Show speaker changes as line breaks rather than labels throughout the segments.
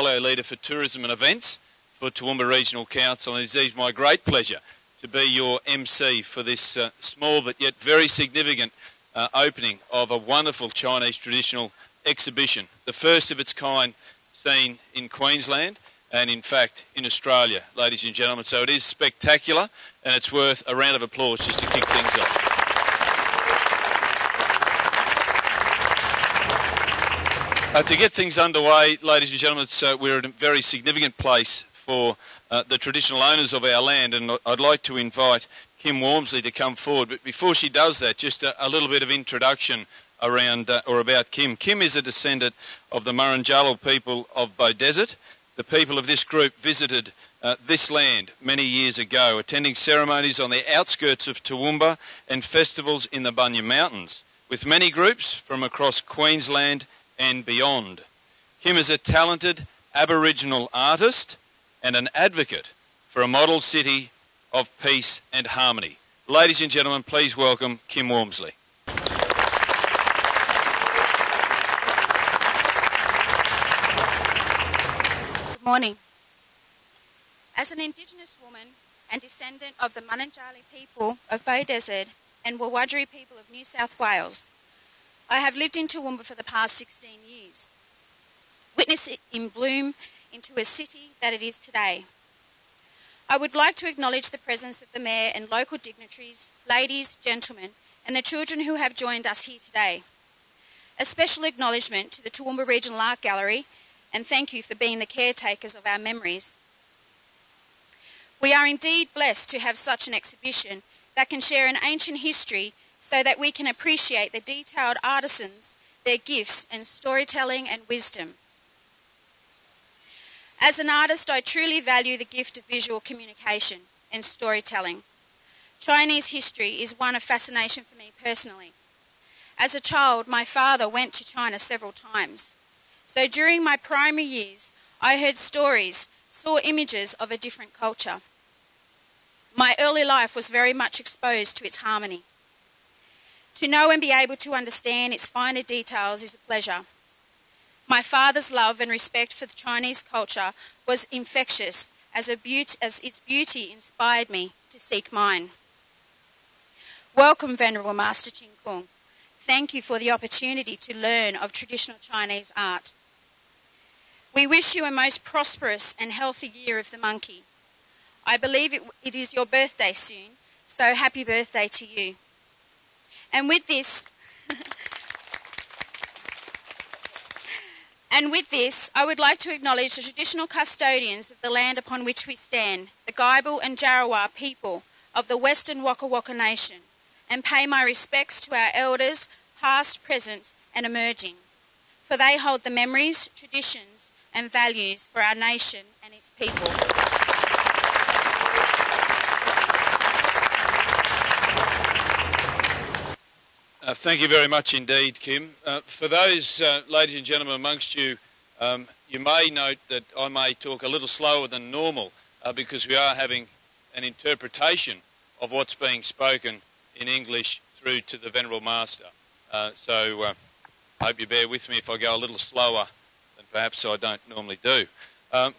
Portfolio Leader for Tourism and Events for Toowoomba Regional Council, and it is my great pleasure to be your MC for this small but yet very significant opening of a wonderful Chinese traditional exhibition, the first of its kind seen in Queensland and in fact in Australia, ladies and gentlemen. So it is spectacular, and it's worth a round of applause just to kick things off. To get things underway, ladies and gentlemen, we're at a very significant place for the traditional owners of our land, and I'd like to invite Kim Walmsley to come forward. But before she does that, just a little bit of introduction around or about Kim. Kim is a descendant of the Murrunjalal people of Beaudesert. The people of this group visited this land many years ago, attending ceremonies on the outskirts of Toowoomba and festivals in the Bunya Mountains, with many groups from across Queensland and beyond. Kim is a talented Aboriginal artist and an advocate for a model city of peace and harmony. Ladies and gentlemen, please welcome Kim Walmsley.
Good morning. As an Indigenous woman and descendant of the Murrunjalal people of Beaudesert and Wurundjeri people of New South Wales, I have lived in Toowoomba for the past 16 years, witnessed it in bloom into a city that it is today. I would like to acknowledge the presence of the Mayor and local dignitaries, ladies, gentlemen, and the children who have joined us here today. A special acknowledgement to the Toowoomba Regional Art Gallery, and thank you for being the caretakers of our memories. We are indeed blessed to have such an exhibition that can share an ancient history so that we can appreciate the detailed artisans, their gifts and storytelling and wisdom. As an artist, I truly value the gift of visual communication and storytelling. Chinese history is one of fascination for me personally. As a child, my father went to China several times. So during my primary years, I heard stories, saw images of a different culture. My early life was very much exposed to its harmony. To know and be able to understand its finer details is a pleasure. My father's love and respect for the Chinese culture was infectious, as its beauty inspired me to seek mine. Welcome, Venerable Master Ching Kung. Thank you for the opportunity to learn of traditional Chinese art. We wish you a most prosperous and healthy year of the monkey. I believe it is your birthday soon, so happy birthday to you. And with this, I would like to acknowledge the traditional custodians of the land upon which we stand, the Gaibu and Jarawar people of the Western Waka Waka Nation, and pay my respects to our elders, past, present, and emerging, for they hold the memories, traditions, and values for our nation and its people.
Thank you very much indeed, Kim. For those ladies and gentlemen amongst you, you may note that I may talk a little slower than normal because we are having an interpretation of what's being spoken in English through to the Venerable Master. So I hope you bear with me if I go a little slower than perhaps I don't normally do.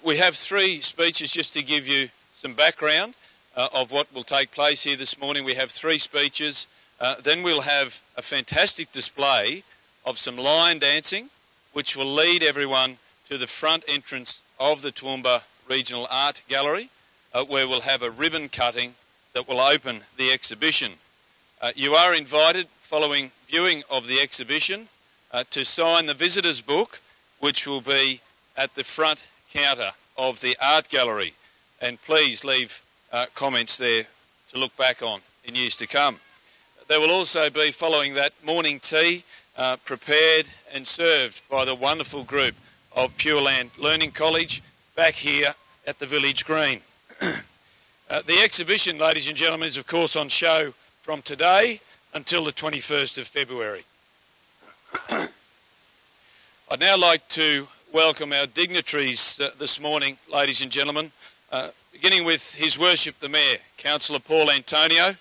We have three speeches just to give you some background of what will take place here this morning. We have three speeches. Then we'll have a fantastic display of some lion dancing, which will lead everyone to the front entrance of the Toowoomba Regional Art Gallery, where we'll have a ribbon cutting that will open the exhibition. You are invited, following viewing of the exhibition, to sign the visitors book, which will be at the front counter of the art gallery. And please leave comments there to look back on in years to come. There will also be, following that, morning tea prepared and served by the wonderful group of Pure Land Learning College back here at the Village Green. The exhibition, ladies and gentlemen, is of course on show from today until the 21st of February. I'd now like to welcome our dignitaries this morning, ladies and gentlemen, beginning with His Worship the Mayor, Councillor Paul Antonio.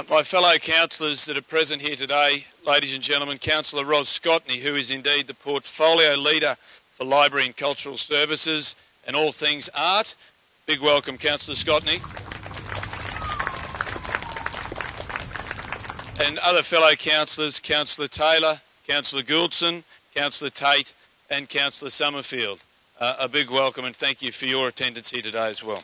My fellow councillors that are present here today, ladies and gentlemen, Councillor Ros Scotney, who is indeed the Portfolio Leader for Library and Cultural Services and all things art. Big welcome, Councillor Scotney. And other fellow councillors, Councillor Taylor, Councillor Gouldson, Councillor Tate and Councillor Summerfield. A big welcome and thank you for your attendance here today as well.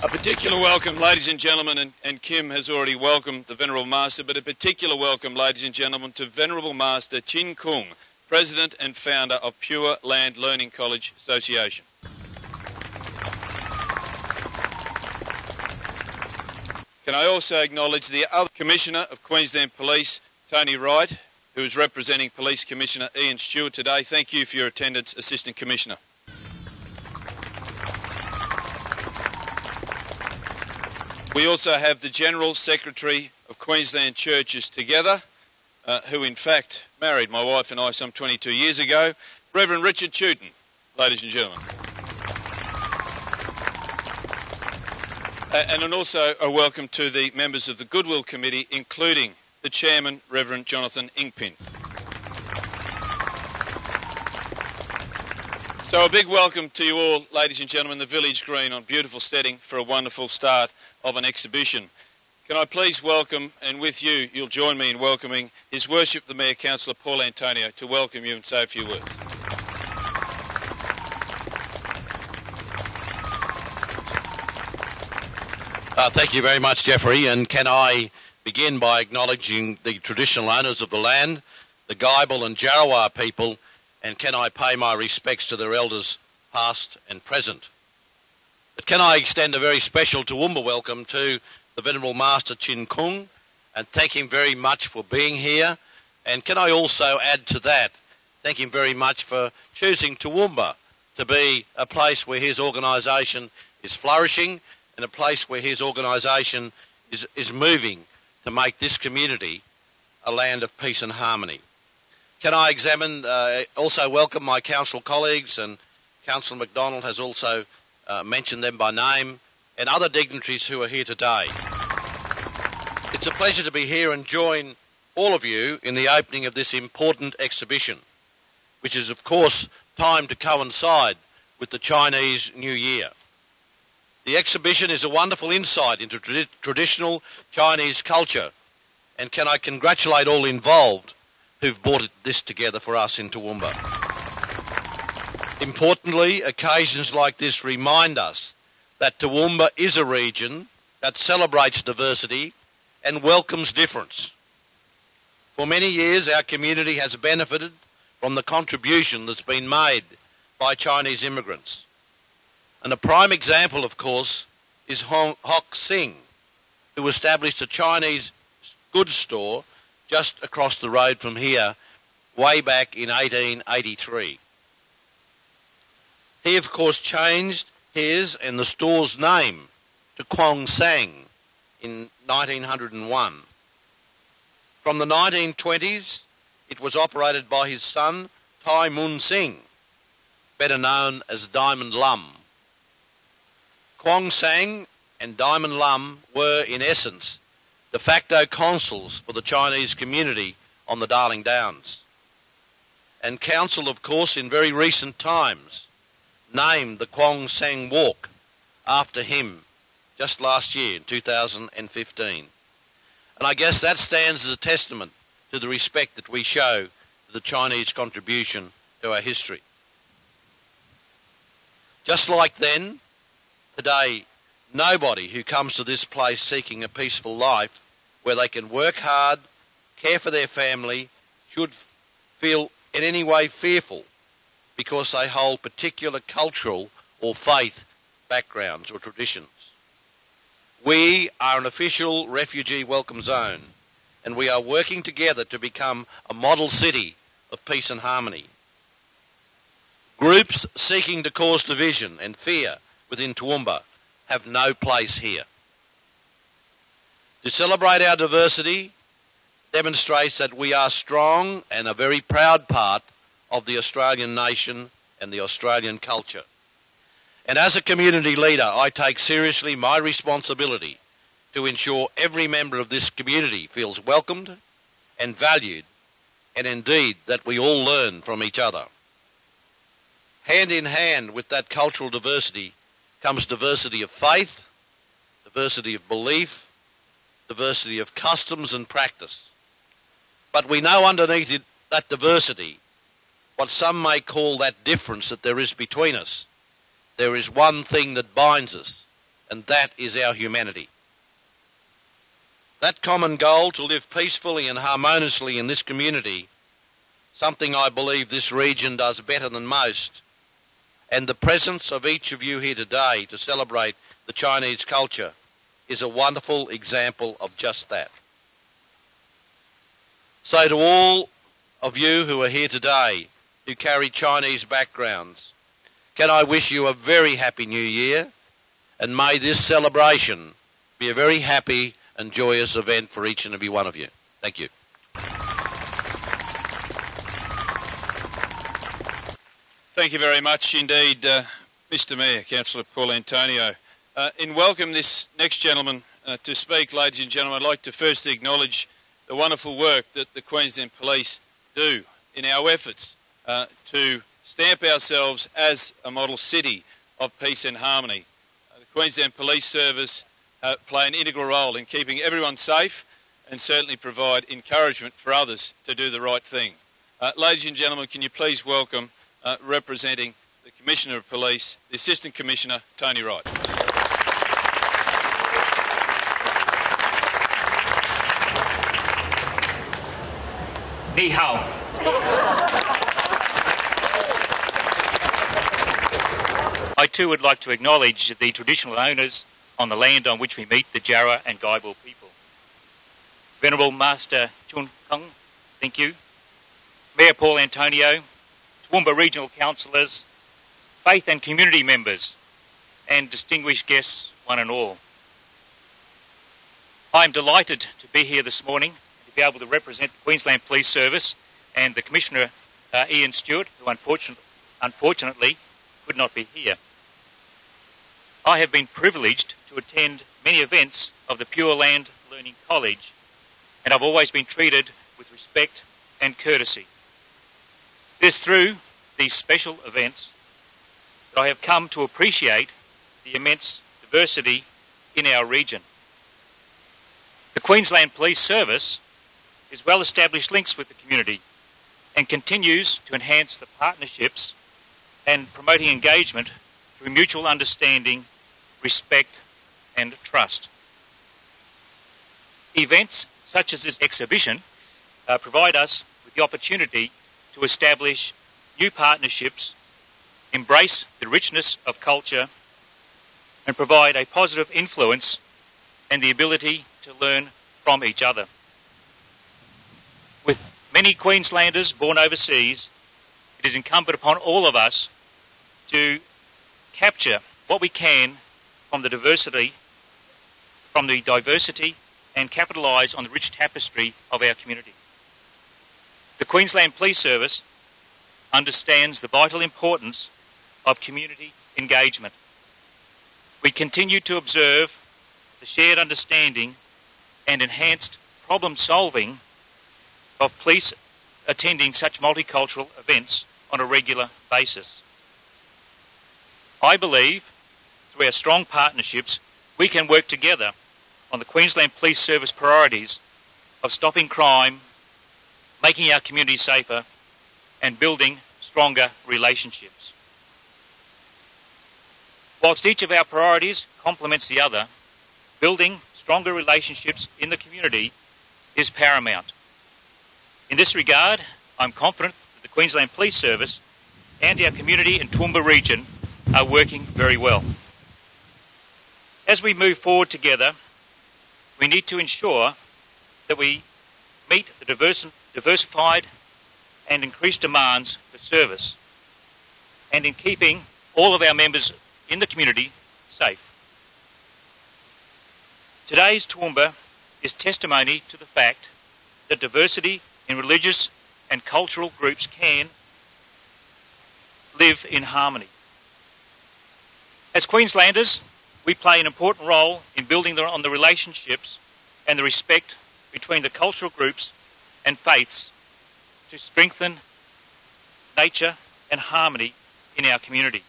A particular welcome, ladies and gentlemen, and Kim has already welcomed the Venerable Master, but a particular welcome, ladies and gentlemen, to Venerable Master Chin Kung, President and Founder of Pure Land Learning College Association. Can I also acknowledge the other Commissioner of Queensland Police, Tony Wright, who is representing Police Commissioner Ian Stewart today. Thank you for your attendance, Assistant Commissioner. We also have the General Secretary of Queensland Churches Together, who in fact married my wife and I some 22 years ago, Reverend Richard Chewton, ladies and gentlemen. And also a welcome to the members of the Goodwill Committee, including the Chairman, Reverend Jonathan Ingpin. So a big welcome to you all, ladies and gentlemen, the Village Green on beautiful setting for a wonderful start of an exhibition. Can I please welcome, and with you, you'll join me in welcoming His Worship the Mayor, Councillor Paul Antonio, to welcome you and say a few words.
Thank you very much, Jeffrey, and can I begin by acknowledging the traditional owners of the land, the Gibel and Jarrawa people, and can I pay my respects to their elders past and present. But can I extend a very special Toowoomba welcome to the Venerable Master Chin Kung and thank him very much for being here, and can I also add to that, thank him very much for choosing Toowoomba to be a place where his organisation is flourishing and a place where his organisation is moving to make this community a land of peace and harmony. Can I also welcome my council colleagues, and Councillor McDonald has also mentioned them by name, and other dignitaries who are here today. It's a pleasure to be here and join all of you in the opening of this important exhibition, which is of course timed to coincide with the Chinese New Year. The exhibition is a wonderful insight into traditional Chinese culture, and can I congratulate all involved who've brought this together for us in Toowoomba. Importantly, occasions like this remind us that Toowoomba is a region that celebrates diversity and welcomes difference. For many years, our community has benefited from the contribution that's been made by Chinese immigrants. And a prime example, of course, is Hock Sing, who established a Chinese goods store just across the road from here way back in 1883. He, of course, changed his and the store's name to Kwong Sang in 1901. From the 1920s, it was operated by his son, Tai Mun Sing, better known as Diamond Lum. Kwong Sang and Diamond Lum were, in essence, de facto consuls for the Chinese community on the Darling Downs. And Council, of course, in very recent times, named the Kwong Sang Walk after him just last year, in 2015. And I guess that stands as a testament to the respect that we show to the Chinese contribution to our history. Just like then, today, nobody who comes to this place seeking a peaceful life where they can work hard, care for their family, should feel in any way fearful because they hold particular cultural or faith backgrounds or traditions. We are an official refugee welcome zone, and we are working together to become a model city of peace and harmony. Groups seeking to cause division and fear within Toowoomba have no place here. To celebrate our diversity demonstrates that we are strong and a very proud part of the Australian nation and the Australian culture. And as a community leader, I take seriously my responsibility to ensure every member of this community feels welcomed and valued, and indeed that we all learn from each other. Hand in hand with that cultural diversity comes diversity of faith, diversity of belief, diversity of customs and practice. But we know underneath it, that diversity, what some may call that difference that there is between us, there is one thing that binds us, and that is our humanity. That common goal to live peacefully and harmoniously in this community, something I believe this region does better than most, and the presence of each of you here today to celebrate the Chinese culture is a wonderful example of just that. So to all of you who are here today who carry Chinese backgrounds, can I wish you a very happy New Year, and may this celebration be a very happy and joyous event for each and every one of you. Thank you.
Thank you very much indeed, Mr Mayor, Councillor Paul Antonio. In welcome this next gentleman to speak, ladies and gentlemen, I'd like to first acknowledge the wonderful work that the Queensland Police do in our efforts to stamp ourselves as a model city of peace and harmony. The Queensland Police Service play an integral role in keeping everyone safe and certainly provide encouragement for others to do the right thing. Ladies and gentlemen, can you please welcome representing the Commissioner of Police, the Assistant Commissioner, Tony Wright.
Ni hao. I too would like to acknowledge the traditional owners on the land on which we meet, the Jarrah and Gaibal people. Venerable Master Chun Kung, thank you. Mayor Paul Antonio, Toowoomba Regional Councillors, faith and community members, and distinguished guests, one and all. I am delighted to be here this morning and to be able to represent the Queensland Police Service and the Commissioner Ian Stewart, who unfortunately could not be here. I have been privileged to attend many events of the Pure Land Learning College, and I've always been treated with respect and courtesy. It is through these special events that I have come to appreciate the immense diversity in our region. The Queensland Police Service has well-established links with the community and continues to enhance the partnerships and promoting engagement through mutual understanding, respect and trust. Events such as this exhibition provide us with the opportunity to establish new partnerships, embrace the richness of culture, and provide a positive influence and the ability to learn from each other. With many Queenslanders born overseas, it is incumbent upon all of us to capture what we can from the diversity and capitalise on the rich tapestry of our community. The Queensland Police Service understands the vital importance of community engagement. We continue to observe the shared understanding and enhanced problem solving of police attending such multicultural events on a regular basis. I believe through our strong partnerships we can work together on the Queensland Police Service priorities of stopping crime, making our community safer and building stronger relationships. Whilst each of our priorities complements the other, building stronger relationships in the community is paramount. In this regard, I'm confident that the Queensland Police Service and our community and Toowoomba region are working very well. As we move forward together, we need to ensure that we meet the diversified and increased demands for service, and in keeping all of our members in the community safe. Today's Toowoomba is testimony to the fact that diversity in religious and cultural groups can live in harmony. As Queenslanders, we play an important role in building on the relationships and the respect between the cultural groups and faiths to strengthen nature and harmony in our community.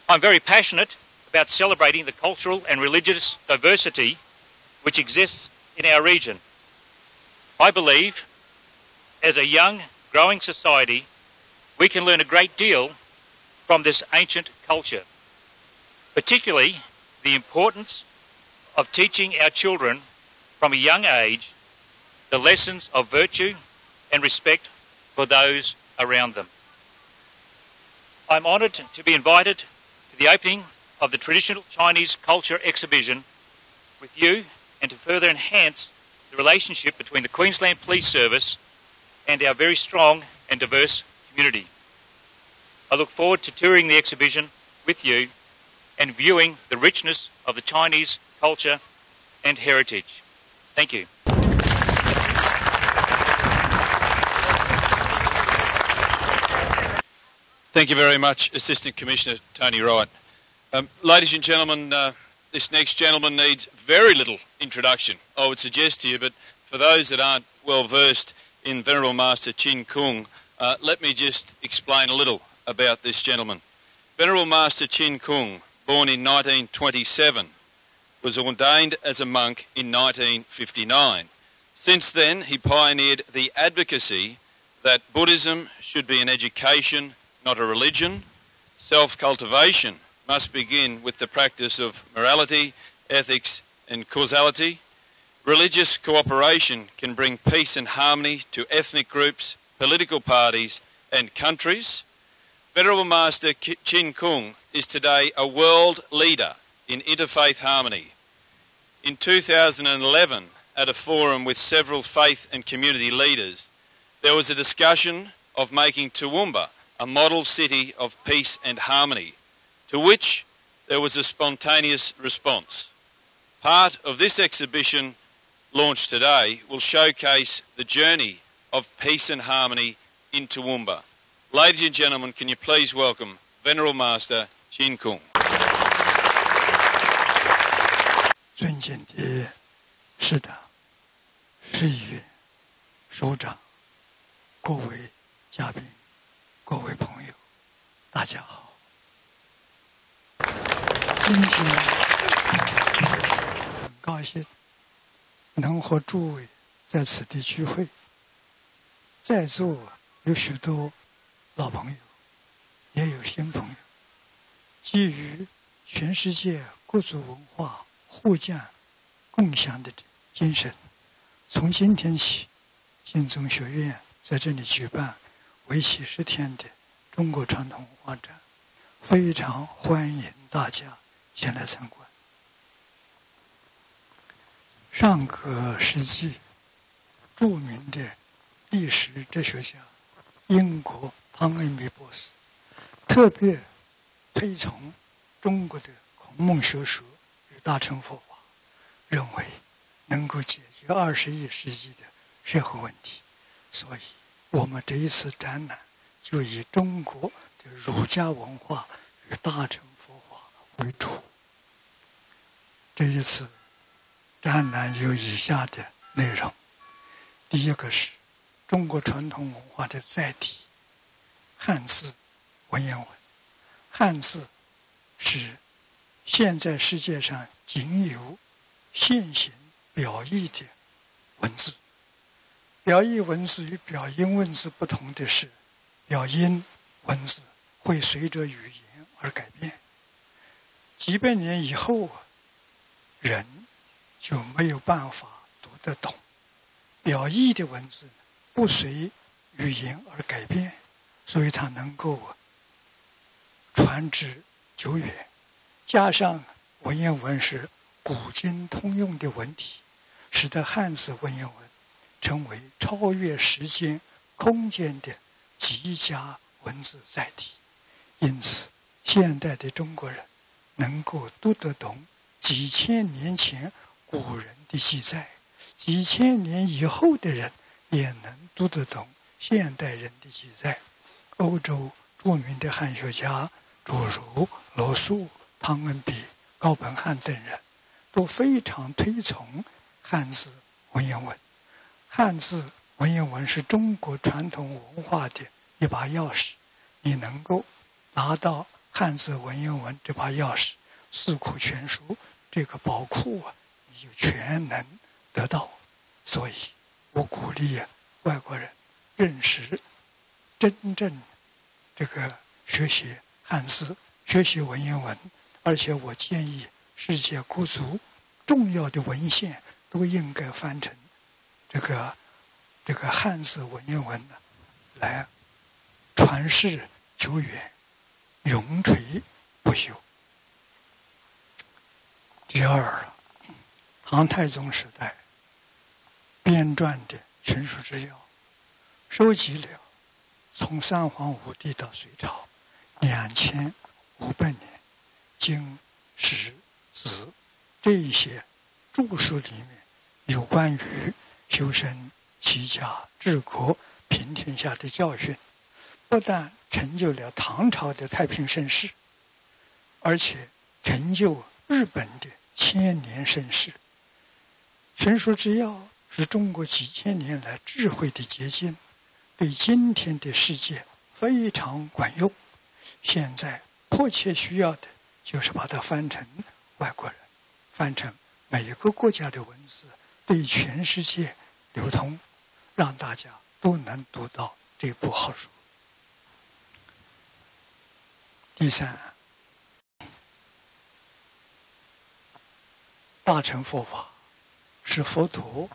I'm very passionate about celebrating the cultural and religious diversity which exists in our region. I believe, as a young, growing society, we can learn a great deal from this ancient culture, particularly the importance of teaching our children from a young age the lessons of virtue and respect for those around them. I'm honoured to be invited to the opening of the Traditional Chinese Culture Exhibition with you and to further enhance the relationship between the Queensland Police Service and our very strong and diverse community. I look forward to touring the exhibition with you and viewing the richness of the Chinese culture and heritage. Thank you.
Thank you very much, Assistant Commissioner Tony Wright. Ladies and gentlemen, this next gentleman needs very little introduction, I would suggest to you, but for those that aren't well versed in Venerable Master Chin Kung, let me just explain a little about this gentleman. Venerable Master Chin Kung, born in 1927, was ordained as a monk in 1959. Since then, he pioneered the advocacy that Buddhism should be an education, not a religion. Self-cultivation must begin with the practice of morality, ethics and causality. Religious cooperation can bring peace and harmony to ethnic groups, political parties and countries. Venerable Master Chin Kung is today a world leader in interfaith harmony. In 2011, at a forum with several faith and community leaders, there was a discussion of making Toowoomba a model city of peace and harmony, to which there was a spontaneous response. Part of this exhibition, launched today, will showcase the journey of peace and harmony in Toowoomba. Ladies and gentlemen, can you please welcome Venerable Master Chin Kung.
尊敬的市长、市议员、首长、各位嘉宾、各位朋友，大家好。今天很高兴能和诸位在此地聚会，在座有许多老朋友，也有新朋友。基于全世界各族文化互鉴共享的精神，从今天起，净宗学院在这里举办为期10天的中国传统文化展，非常欢迎大家前来参观。上个世纪，著名的历史哲学家英国汤恩比博士特别推崇中国的孔孟学说与大乘佛法，认为能够解决21世纪的社会问题，所以我们这一次展览就以中国的儒家文化与大乘佛法为主。这一次展览有以下的内容：第一个是中国传统文化的载体，汉字、文言文。汉字是现在世界上仅有现行表意的文字。表意文字与表音文字不同的是，表音文字会随着语言而改变，几百年以后人就没有办法读得懂。表意的文字不随语言而改变，所以它能够传至久远。加上文言文是古今通用的文体，使得汉字文言文成为超越时间、空间的极佳文字载体。因此，现代的中国人能够读得懂几千年前古人的记载，几千年以后的人也能读得懂现代人的记载。欧洲著名的汉学家诸如罗素、汤恩比、高本汉等人都非常推崇汉字文言文。汉字文言文是中国传统文化的一把钥匙，你能够拿到汉字文言文这把钥匙，四库全书这个宝库你就全能得到。所以我鼓励外国人认识真正这个学习汉字、学习文言文，而且我建议世界各族重要的文献都应该翻成这个汉字文言文来传世久远，永垂不朽。第二，唐太宗时代编撰的群书之要，收集了从三皇五帝到隋朝2500年经史子这一些著述里面有关于修身齐家治国平天下的教训，不但成就了唐朝的太平盛世，而且成就日本的千年盛世。群书之要是中国几千年来智慧的结晶，对今天的世界非常管用。现在迫切需要的就是把它翻成外国人，翻成每个国家的文字，对全世界流通，让大家都能读到这部好书。第三，大乘佛法是佛陀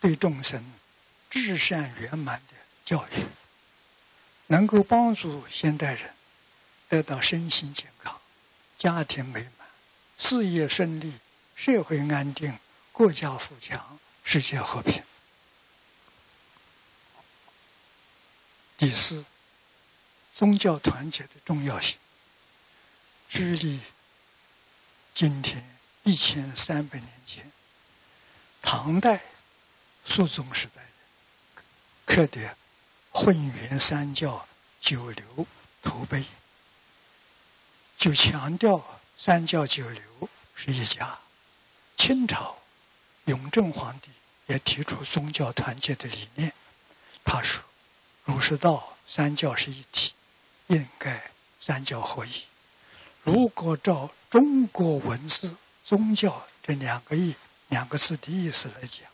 对众生至善圆满的教育，能够帮助现代人得到身心健康、家庭美满、事业顺利、社会安定、国家富强、世界和平。第四，宗教团结的重要性。距离今天1300年前，唐代肃宗时代刻的混元三教九流图碑，就强调三教九流是一家。清朝雍正皇帝也提出宗教团结的理念，他说儒释道三教是一体，应该三教合一。如果照中国文字宗教这两个字的意思来讲，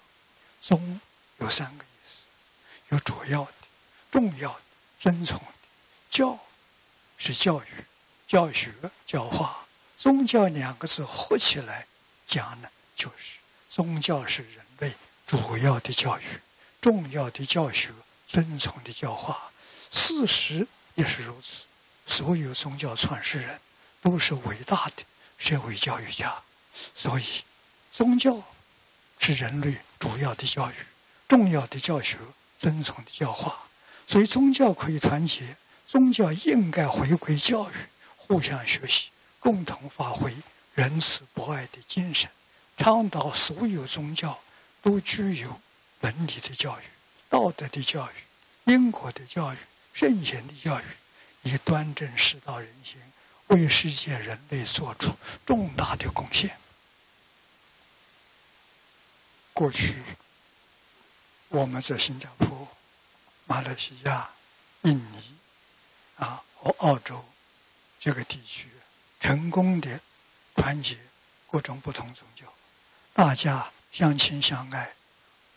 宗有3个意思，有主要的、重要的、遵从的；教是教育、教学、教化。宗教2个字合起来讲呢，就是宗教是人类主要的教育、重要的教学、遵从的教化。事实也是如此，所有宗教创始人都是伟大的社会教育家，所以宗教是人类主要的教育、重要的教学、遵从的教化。所以宗教可以团结，宗教应该回归教育，互相学习，共同发挥仁慈博爱的精神，倡导所有宗教都具有伦理的教育、道德的教育、因果的教育、圣贤的教育，以端正世道人心，为世界人类做出重大的贡献。过去我们在新加坡、马来西亚、印尼和澳洲这个地区成功的团结各种不同宗教，大家相亲相爱，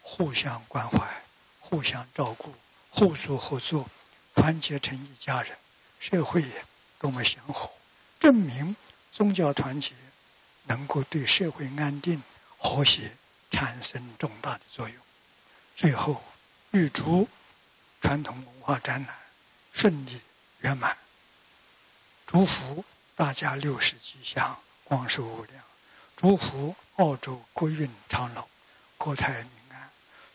互相关怀，互相照顾，互助合作，团结成一家人，社会也多么祥和，证明宗教团结能够对社会安定和谐产生重大的作用。最后预祝传统文化展览顺利圆满，祝福大家60吉祥，光寿无量，祝福澳洲国运昌隆，国泰民安，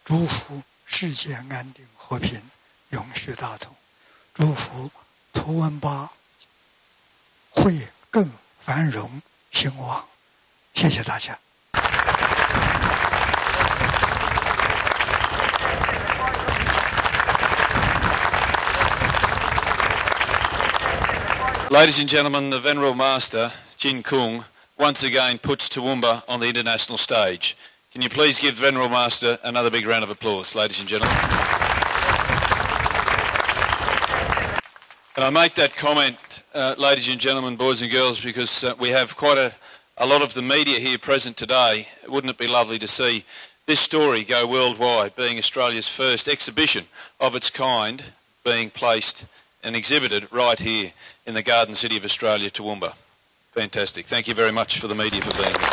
祝福世界安定和平，永续大同，祝福图文巴会更繁荣兴旺。谢谢大家。
Ladies and gentlemen, the Venerable Master, Jin Kung, once again puts Toowoomba on the international stage. Can you please give the Venerable Master another big round of applause, ladies and gentlemen? And I make that comment, ladies and gentlemen, boys and girls, because we have quite a lot of the media here present today. Wouldn't it be lovely to see this story go worldwide, being Australia's first exhibition of its kind being placed and exhibited right here in the Garden City of Australia, Toowoomba. Fantastic. Thank you very much for the media for being here.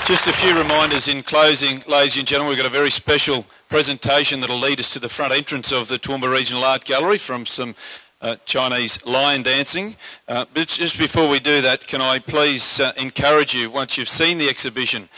Just a few reminders in closing, ladies and gentlemen. We've got a very special presentation that will lead us to the front entrance of the Toowoomba Regional Art Gallery from some Chinese lion dancing. But just before we do that, can I please encourage you, once you've seen the exhibition,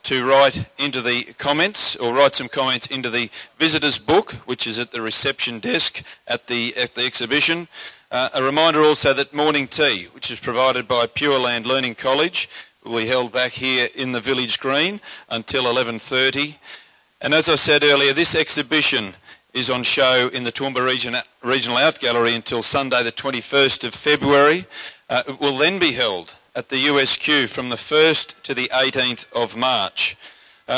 to write into the comments, or write some comments into the visitors book, which is at the reception desk at the exhibition. A reminder also that morning tea, which is provided by Pure Land Learning College, will be held back here in the village green until 11:30. And as I said earlier, this exhibition is on show in the Toowoomba Regional Art Gallery until Sunday the 21st of February. It will then be held at the USQ from the 1st to the 18th of March.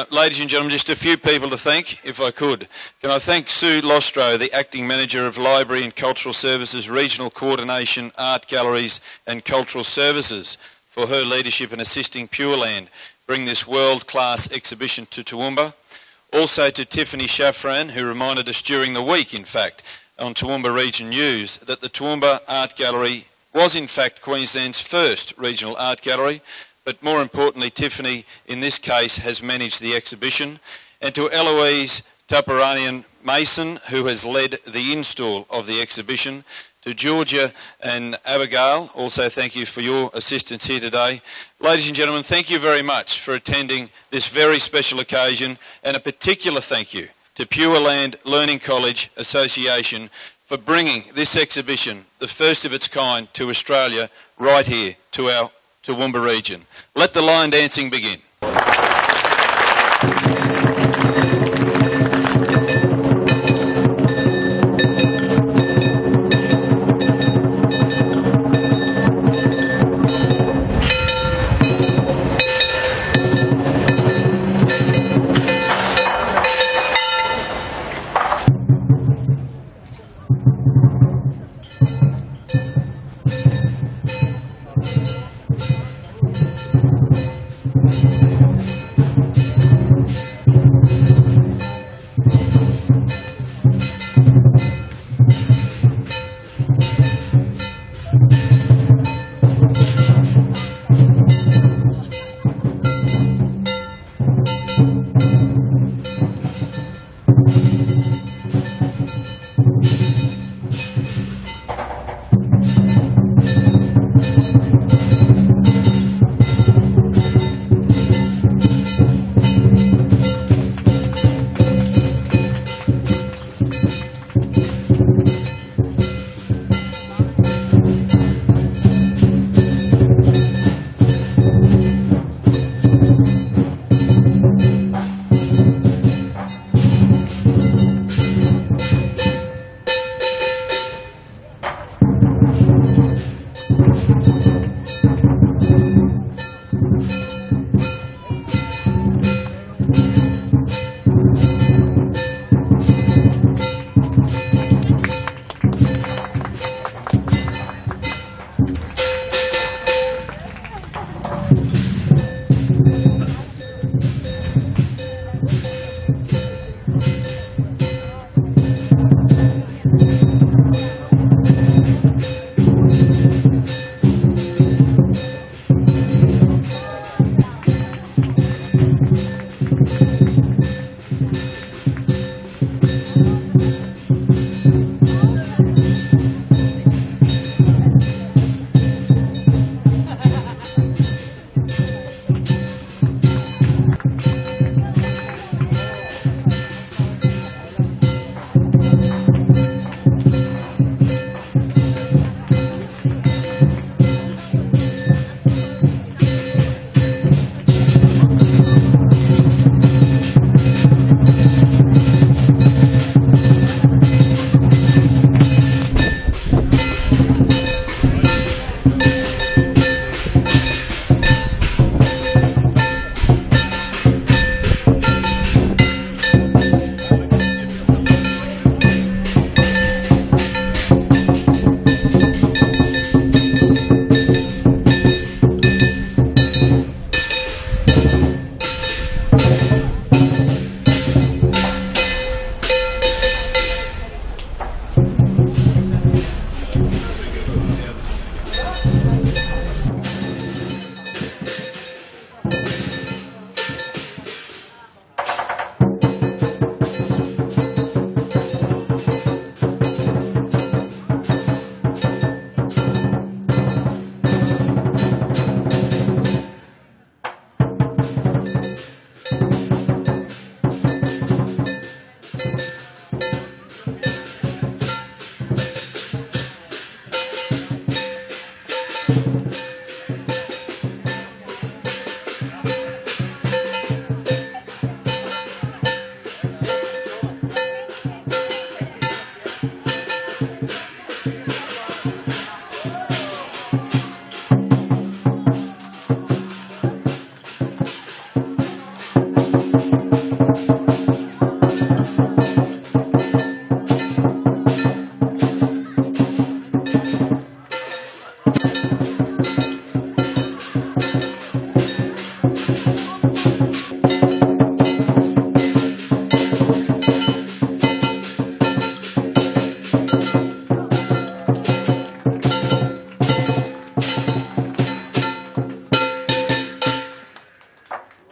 Ladies and gentlemen, just a few people to thank, if I could. Can I thank Sue Lostro, the Acting Manager of Library and Cultural Services, Regional Coordination, Art Galleries and Cultural Services, for her leadership in assisting Pure Land bring this world-class exhibition to Toowoomba. Also to Tiffany Shafran, who reminded us during the week, in fact, on Toowoomba Region News, that the Toowoomba Art Gallery was in fact Queensland's first regional art gallery, but more importantly, Tiffany, in this case, has managed the exhibition. And to Eloise Taparanian Mason, who has led the install of the exhibition. To Georgia and Abigail, also thank you for your assistance here today. Ladies and gentlemen, thank you very much for attending this very special occasion, and a particular thank you to Pure Land Learning College Association for bringing this exhibition, the first of its kind, to Australia, right here to our Toowoomba region. Let the lion dancing begin.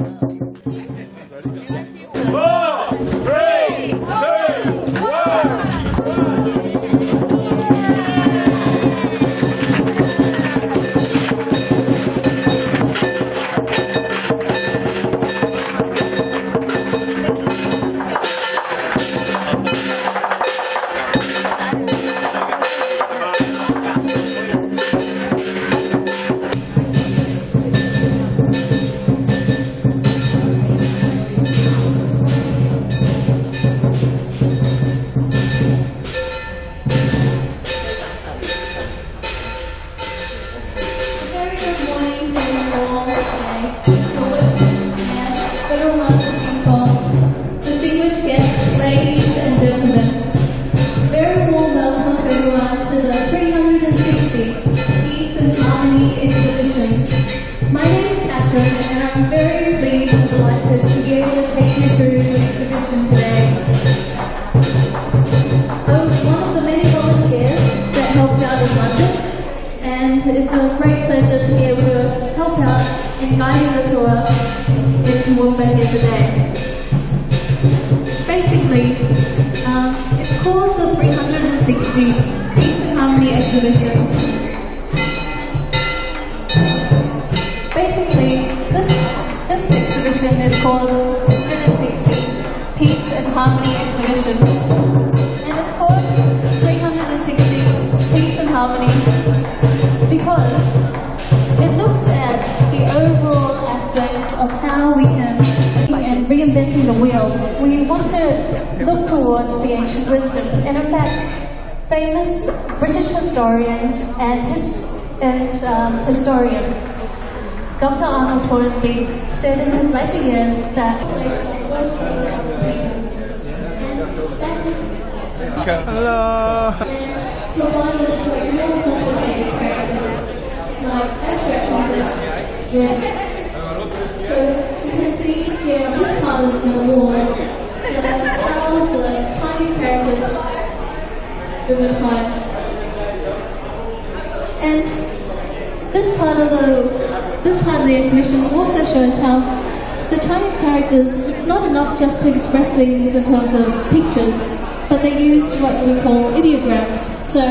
4, 3, 2, 1.
It's a great pleasure to be able to help out in guiding the tour in Toowoomba here today. Basically, it's called the 360 Peace and Harmony Exhibition. Basically, this exhibition is called the 360 Peace and Harmony Exhibition. And it's called 360 Peace and Harmony because it looks at the overall aspects of how we can, and reinventing the wheel, we want to look towards the ancient wisdom. And in fact, famous British historian and historian Dr. Arnold Toynbee said in his later years that
Hello.
Like abstract concept. So you can see here on this part of the wall how the Chinese characters over time. And this part of the exhibition also shows how the Chinese characters, it's not enough just to express things in terms of pictures, but they use what we call ideograms. So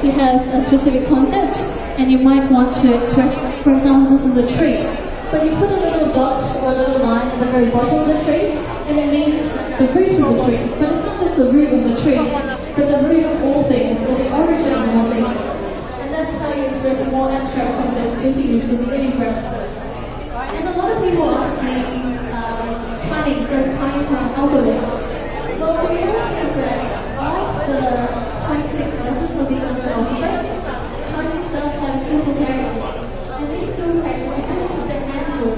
you have a specific concept, and you might want to express, for example, this is a tree. But you put a little dot or a little line at the very bottom of the tree, and it means the root of the tree. But it's not just the root of the tree, but the root of all things, or the origin of all things. And that's how you express more abstract concepts with the use of the ideograms. And a lot of people ask me, Chinese, does Chinese have an alphabet? Well, the reality is that, like the 26 letters of the English alphabet, Chinese does have simple characters. And these simple characters, you can just say handful,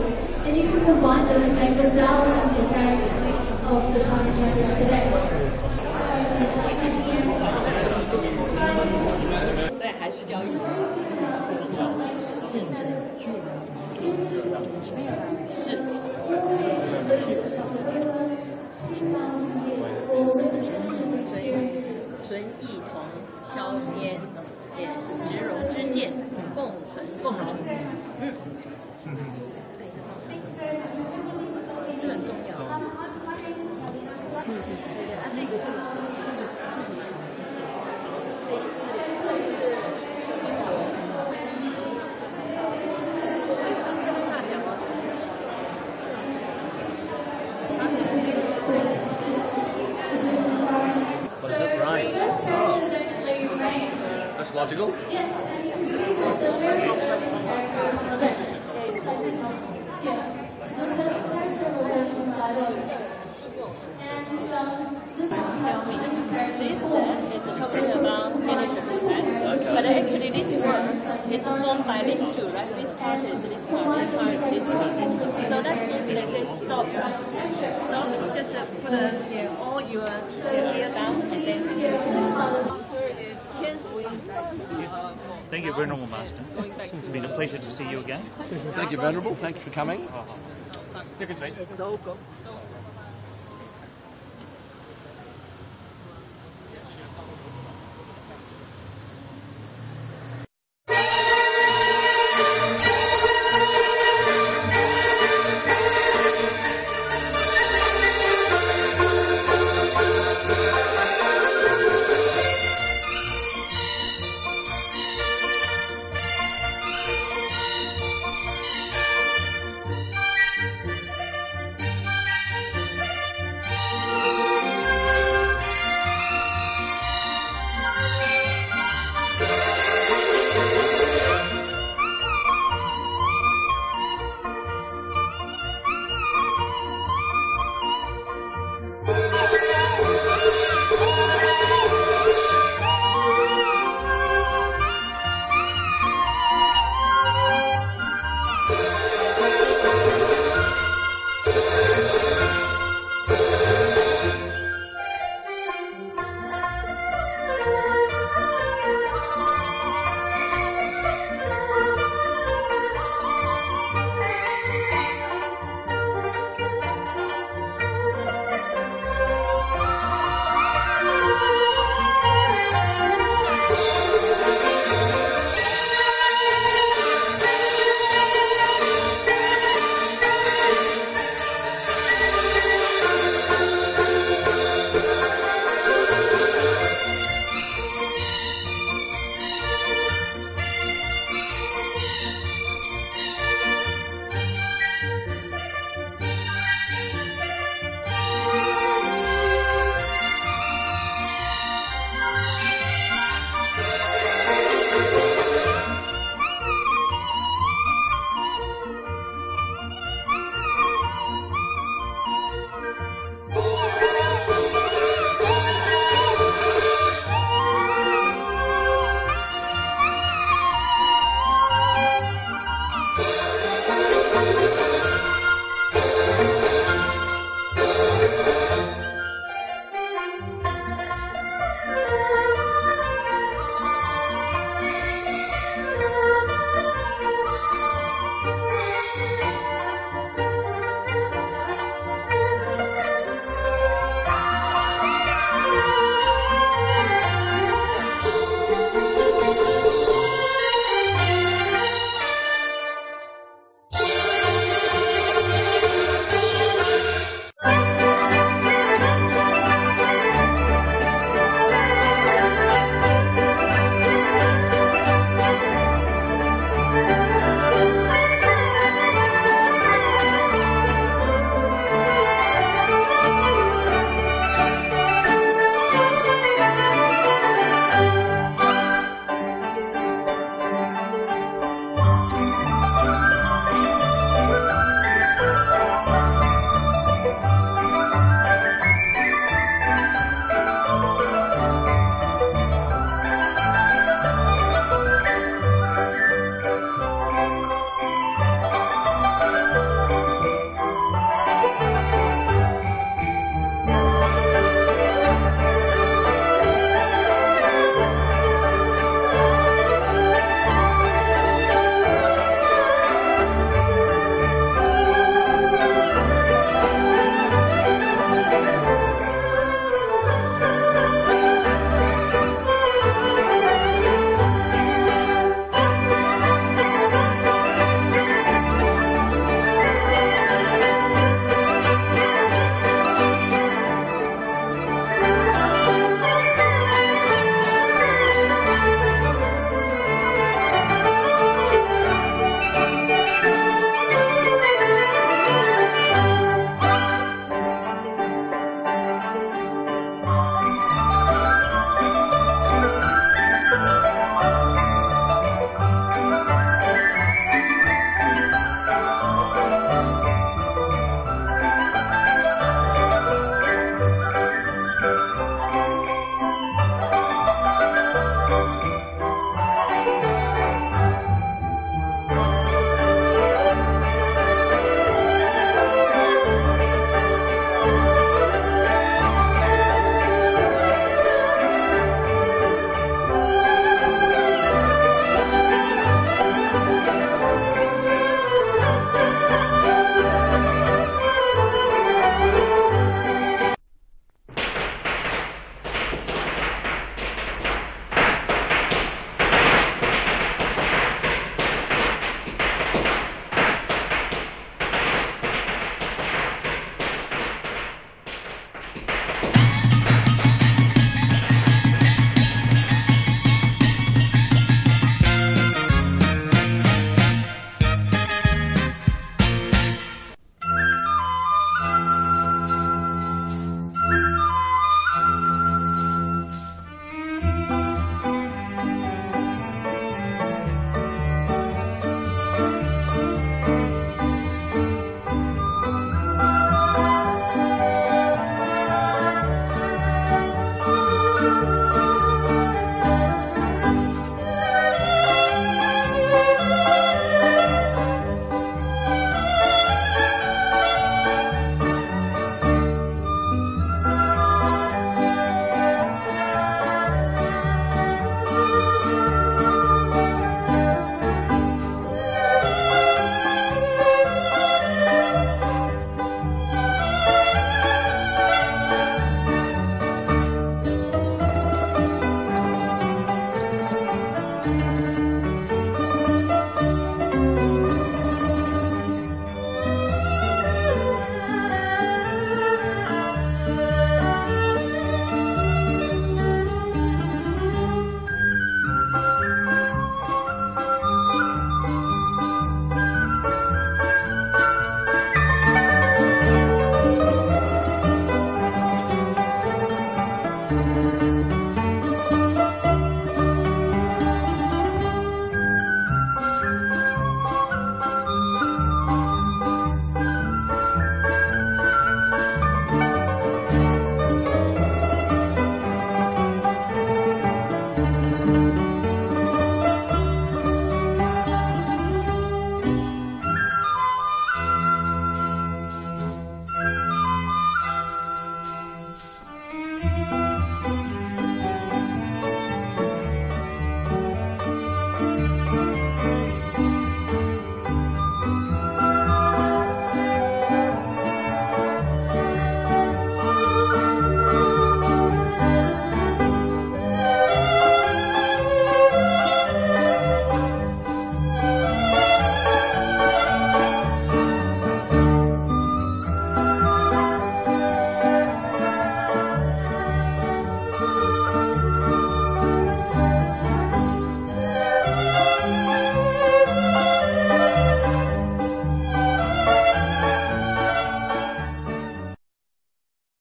and you can combine them to make the thousands of characters of the Chinese language today.
还是教育存异同，消焉，直容之见，共存共荣。这很重要。这个是。
That's logical.
Yes, and you can see that the very earliest characters on the left. Yeah. So the character was inside of it. And this
is talking about military, right? But actually this word is formed by these two, right? This part is this part, this part is this part. So that means they say stop. Stop, just put all your gear down and then
Thank you, Venerable Master. It's been a pleasure to see you again.
Thank you, Venerable. Thanks for coming.
Take a seat.